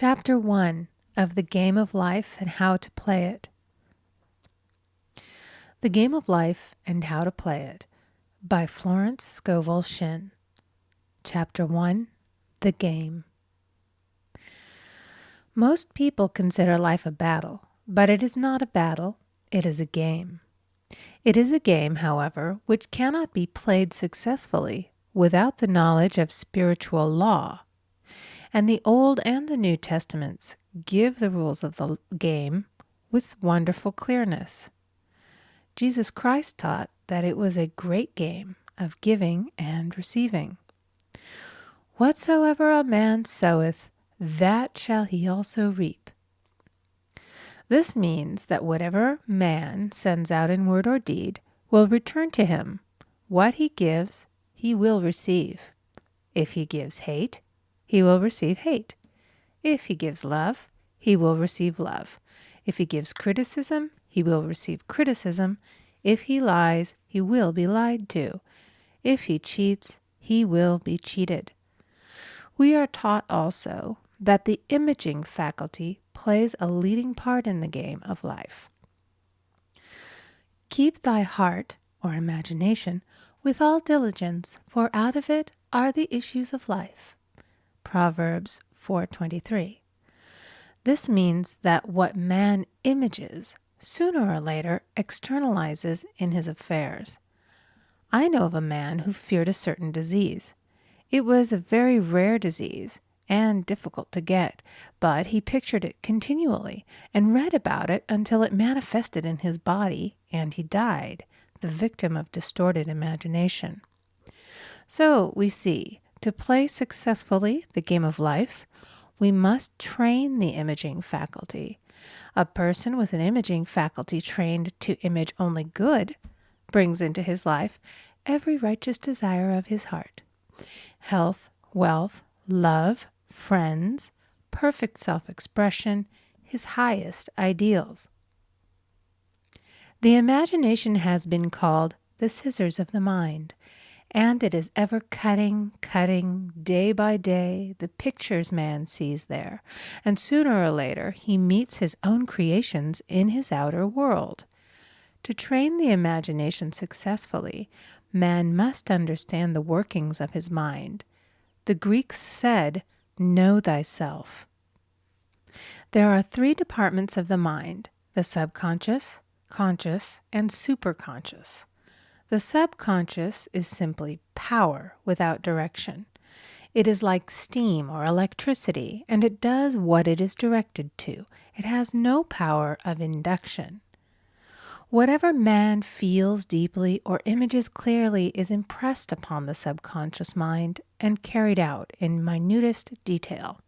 Chapter 1 of The Game of Life and How to Play It. The Game of Life and How to Play It by Florence Scovel Shinn. Chapter 1 The Game. Most people consider life a battle, but it is not a battle, it is a game. It is a game, however, which cannot be played successfully without the knowledge of spiritual law. And the Old and the New Testaments give the rules of the game with wonderful clearness. Jesus Christ taught that it was a great game of giving and receiving. Whatsoever a man soweth, that shall he also reap. This means that whatever man sends out in word or deed will return to him. What he gives, he will receive. If he gives hate, he will receive hate. If he gives love, he will receive love. If he gives criticism, he will receive criticism. If he lies, he will be lied to. If he cheats, he will be cheated. We are taught also that the imaging faculty plays a leading part in the game of life. Keep thy heart, or imagination, with all diligence, for out of it are the issues of life. Proverbs 4:23. This means that what man images, sooner or later externalizes in his affairs. I know of a man who feared a certain disease. It was a very rare disease and difficult to get, but he pictured it continually and read about it until it manifested in his body and he died, the victim of distorted imagination. So we see, to play successfully the game of life, we must train the imaging faculty. A person with an imaging faculty trained to image only good brings into his life every righteous desire of his heart. Health, wealth, love, friends, perfect self-expression, his highest ideals. The imagination has been called the scissors of the mind, and it is ever cutting, day by day, the pictures man sees there, and sooner or later he meets his own creations in his outer world. To train the imagination successfully, man must understand the workings of his mind. The Greeks said, "Know thyself." There are three departments of the mind: the subconscious, conscious, and superconscious. The subconscious is simply power without direction. It is like steam or electricity, and it does what it is directed to. It has no power of induction. Whatever man feels deeply or images clearly is impressed upon the subconscious mind and carried out in minutest detail.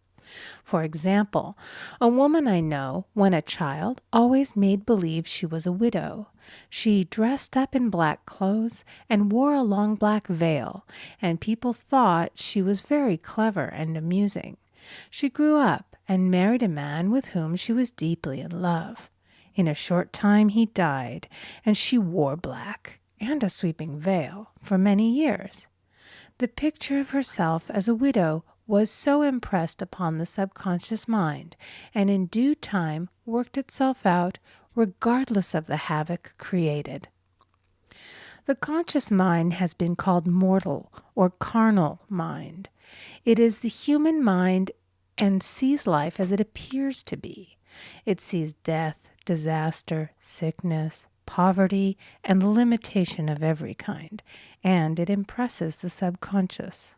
For example, a woman I know, when a child, always made believe she was a widow. She dressed up in black clothes and wore a long black veil, and people thought she was very clever and amusing. She grew up and married a man with whom she was deeply in love. In a short time he died, and she wore black and a sweeping veil for many years. The picture of herself as a widow was so impressed upon the subconscious mind, and in due time worked itself out regardless of the havoc created. The conscious mind has been called mortal or carnal mind. It is the human mind and sees life as it appears to be. It sees death, disaster, sickness, poverty, and the limitation of every kind, and it impresses the subconscious.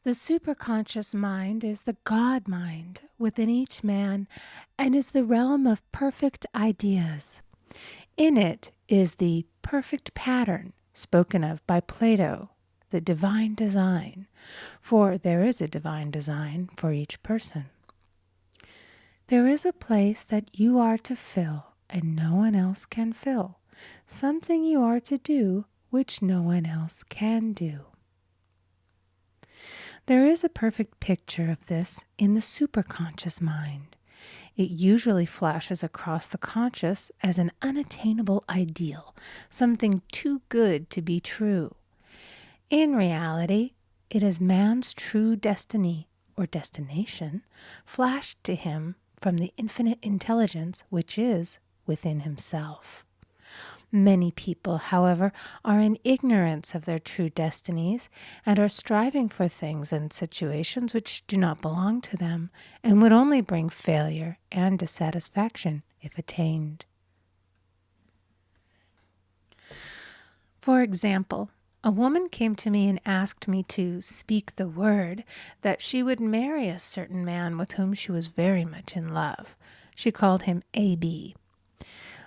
The superconscious mind is the God mind within each man and is the realm of perfect ideas. In it is the perfect pattern spoken of by Plato, the divine design, for there is a divine design for each person. There is a place that you are to fill and no one else can fill, something you are to do which no one else can do. There is a perfect picture of this in the superconscious mind. It usually flashes across the conscious as an unattainable ideal, something too good to be true. In reality, it is man's true destiny, or destination flashed to him from the infinite intelligence which is within himself. Many people, however, are in ignorance of their true destinies and are striving for things and situations which do not belong to them and would only bring failure and dissatisfaction if attained. For example, a woman came to me and asked me to speak the word that she would marry a certain man with whom she was very much in love. She called him A.B.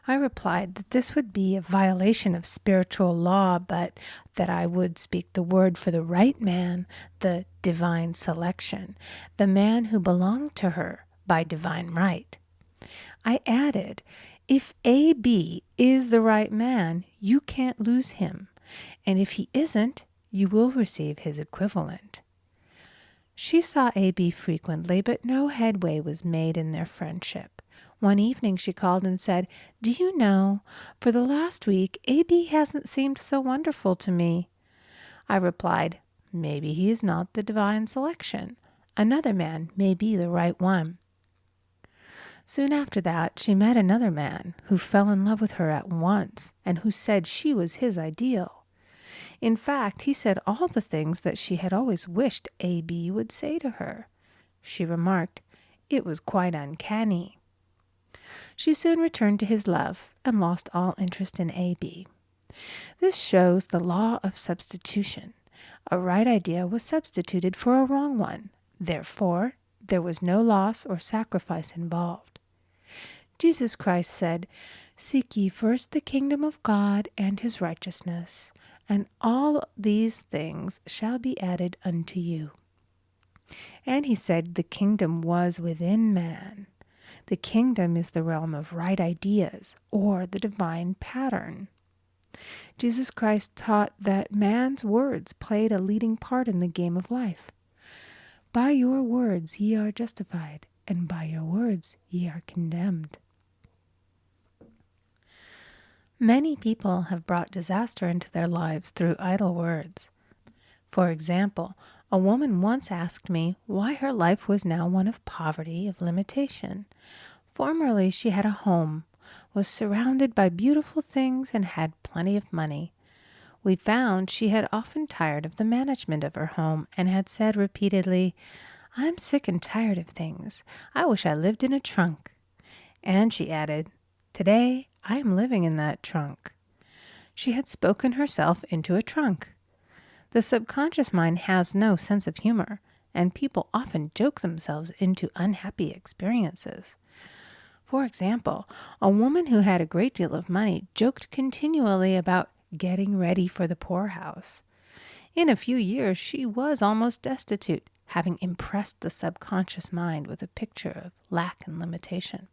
I replied that this would be a violation of spiritual law, but that I would speak the word for the right man, the divine selection, the man who belonged to her by divine right. I added, if A.B. is the right man, you can't lose him, and if he isn't, you will receive his equivalent. She saw A.B. frequently, but no headway was made in their friendship. One evening she called and said, "Do you know, for the last week, A.B. hasn't seemed so wonderful to me." I replied, "Maybe he is not the divine selection. Another man may be the right one." Soon after that, she met another man who fell in love with her at once and who said she was his ideal. In fact, he said all the things that she had always wished A.B. would say to her. She remarked, it was quite uncanny. She soon returned to his love and lost all interest in A.B. This shows the law of substitution. A right idea was substituted for a wrong one. Therefore, there was no loss or sacrifice involved. Jesus Christ said, "Seek ye first the kingdom of God and his righteousness, and all these things shall be added unto you." And he said the kingdom was within man. The kingdom is the realm of right ideas, or the divine pattern. Jesus Christ taught that man's words played a leading part in the game of life. By your words ye are justified, and by your words ye are condemned. Many people have brought disaster into their lives through idle words. For example, a woman once asked me why her life was now one of poverty, of limitation. Formerly she had a home, was surrounded by beautiful things, and had plenty of money. We found she had often tired of the management of her home and had said repeatedly, "I'm sick and tired of things. I wish I lived in a trunk." And she added, "Today I am living in that trunk." She had spoken herself into a trunk. The subconscious mind has no sense of humor, and people often joke themselves into unhappy experiences. For example, a woman who had a great deal of money joked continually about getting ready for the poorhouse. In a few years, she was almost destitute, having impressed the subconscious mind with a picture of lack and limitation.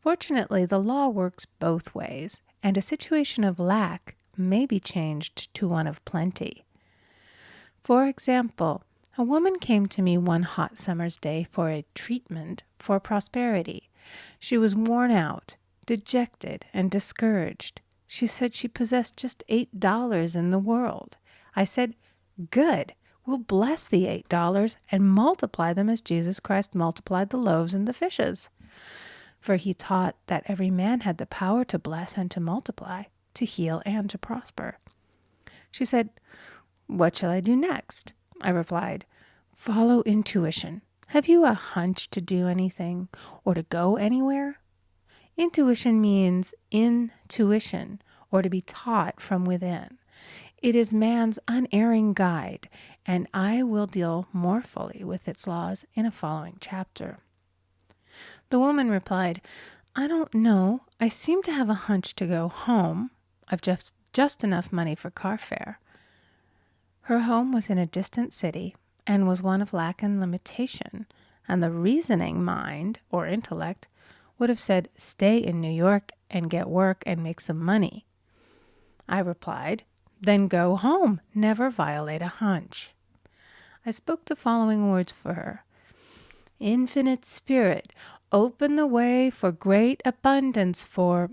Fortunately, the law works both ways, and a situation of lack may be changed to one of plenty. For example, a woman came to me one hot summer's day for a treatment for prosperity. She was worn out, dejected, and discouraged. She said she possessed just $8 in the world. I said, "Good. We'll bless the $8 and multiply them as Jesus Christ multiplied the loaves and the fishes." For he taught that every man had the power to bless and to multiply, to heal and to prosper. She said, "What shall I do next?" I replied, "Follow intuition. Have you a hunch to do anything or to go anywhere?" Intuition means intuition, or to be taught from within. It is man's unerring guide, and I will deal more fully with its laws in a following chapter. The woman replied, "I don't know. I seem to have a hunch to go home. I've just enough money for car fare." Her home was in a distant city and was one of lack and limitation, and the reasoning mind, or intellect, would have said, "Stay in New York and get work and make some money." I replied, "Then go home. Never violate a hunch." I spoke the following words for her. "Infinite Spirit, open the way for great abundance for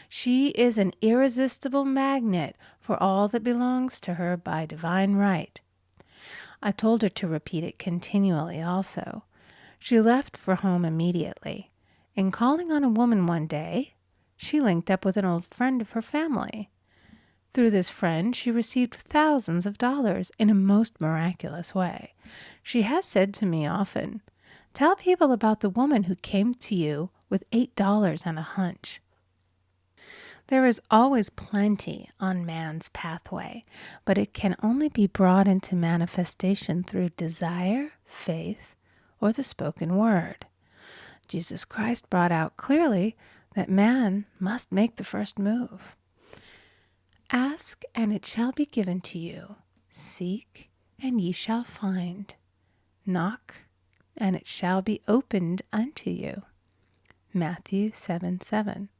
She is an irresistible magnet for all that belongs to her by divine right." I told her to repeat it continually also. She left for home immediately. In calling on a woman one day, she linked up with an old friend of her family. Through this friend, she received thousands of dollars in a most miraculous way. She has said to me often, "Tell people about the woman who came to you with $8 and a hunch." There is always plenty on man's pathway, but it can only be brought into manifestation through desire, faith, or the spoken word. Jesus Christ brought out clearly that man must make the first move. Ask, and it shall be given to you. Seek, and ye shall find. Knock, and it shall be opened unto you. Matthew 7:7.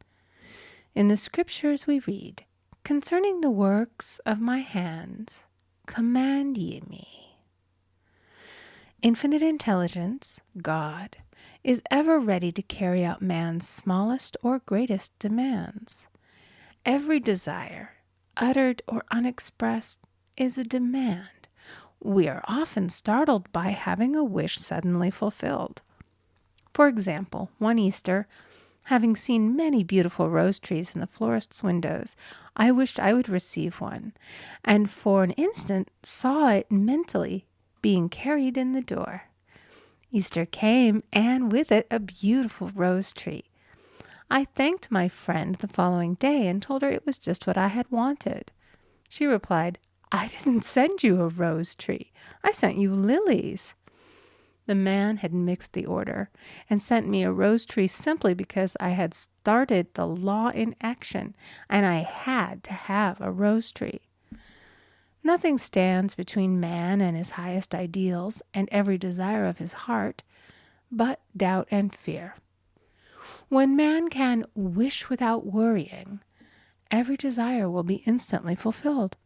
In the scriptures we read, "Concerning the works of my hands, command ye me." Infinite intelligence, God, is ever ready to carry out man's smallest or greatest demands. Every desire, uttered or unexpressed, is a demand. We are often startled by having a wish suddenly fulfilled. For example, one Easter, having seen many beautiful rose trees in the florist's windows, I wished I would receive one, and for an instant saw it mentally being carried in the door. Easter came, and with it a beautiful rose tree. I thanked my friend the following day and told her it was just what I had wanted. She replied, "I didn't send you a rose tree. I sent you lilies." The man had mixed the order and sent me a rose tree simply because I had started the law in action and I had to have a rose tree. Nothing stands between man and his highest ideals and every desire of his heart but doubt and fear. When man can wish without worrying, every desire will be instantly fulfilled.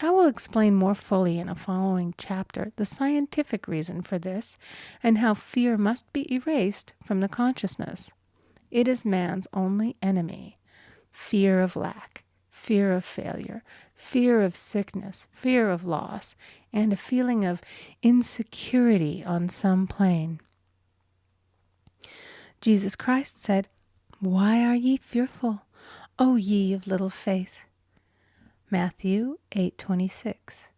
I will explain more fully in a following chapter the scientific reason for this and how fear must be erased from the consciousness. It is man's only enemy. Fear of lack, fear of failure, fear of sickness, fear of loss, and a feeling of insecurity on some plane. Jesus Christ said, "Why are ye fearful, O ye of little faith?" Matthew 8:26.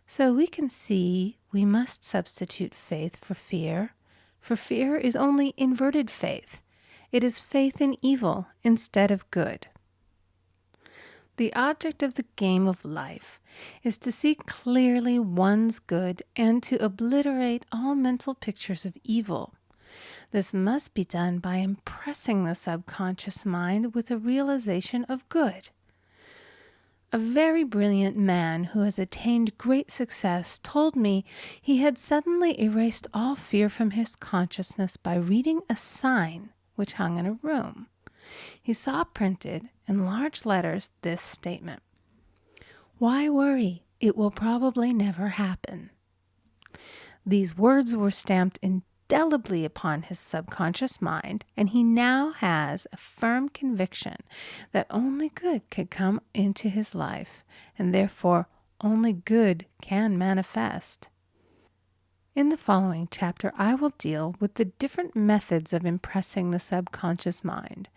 So we can see we must substitute faith for fear is only inverted faith. It is faith in evil instead of good. The object of the game of life is to see clearly one's good and to obliterate all mental pictures of evil. This must be done by impressing the subconscious mind with a realization of good. A very brilliant man who has attained great success told me he had suddenly erased all fear from his consciousness by reading a sign which hung in a room. He saw printed in large letters this statement: "Why worry? It will probably never happen." These words were stamped indelibly upon his subconscious mind, and he now has a firm conviction that only good could come into his life, and therefore only good can manifest. In the following chapter, I will deal with the different methods of impressing the subconscious mind.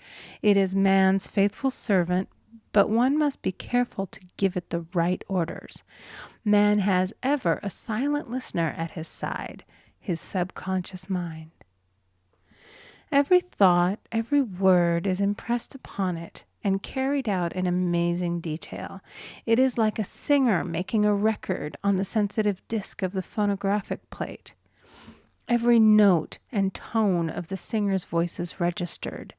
It is man's faithful servant, but one must be careful to give it the right orders. Man has ever a silent listener at his side, his subconscious mind. Every thought, every word is impressed upon it and carried out in amazing detail. It is like a singer making a record on the sensitive disc of the phonographic plate. Every note and tone of the singer's voice is registered.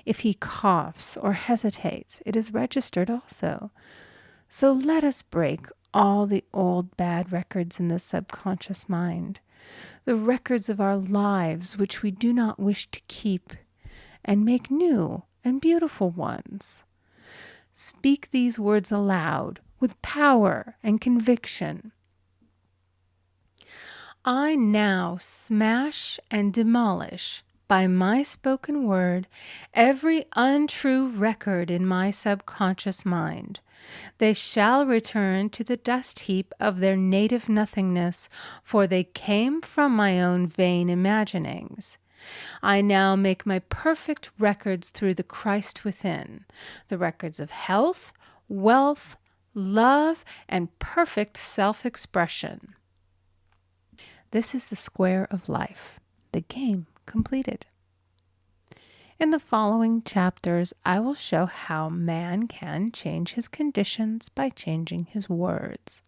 If he coughs or hesitates, it is registered also. So let us break all the old bad records in the subconscious mind, the records of our lives which we do not wish to keep, and make new and beautiful ones. Speak these words aloud with power and conviction. I now smash and demolish by my spoken word every untrue record in my subconscious mind. They shall return to the dust heap of their native nothingness, for they came from my own vain imaginings. I now make my perfect records through the Christ within, the records of health, wealth, love, and perfect self-expression. This is the square of life, the game completed. In the following chapters, I will show how man can change his conditions by changing his words.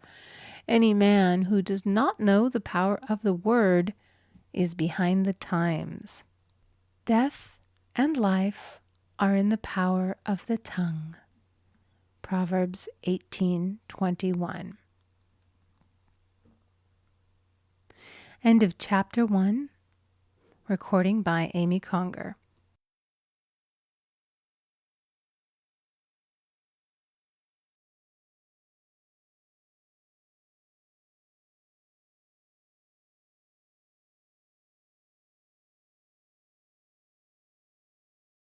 Any man who does not know the power of the word is behind the times. Death and life are in the power of the tongue. Proverbs 18:21. End of chapter 1. Recording by Amy Conger.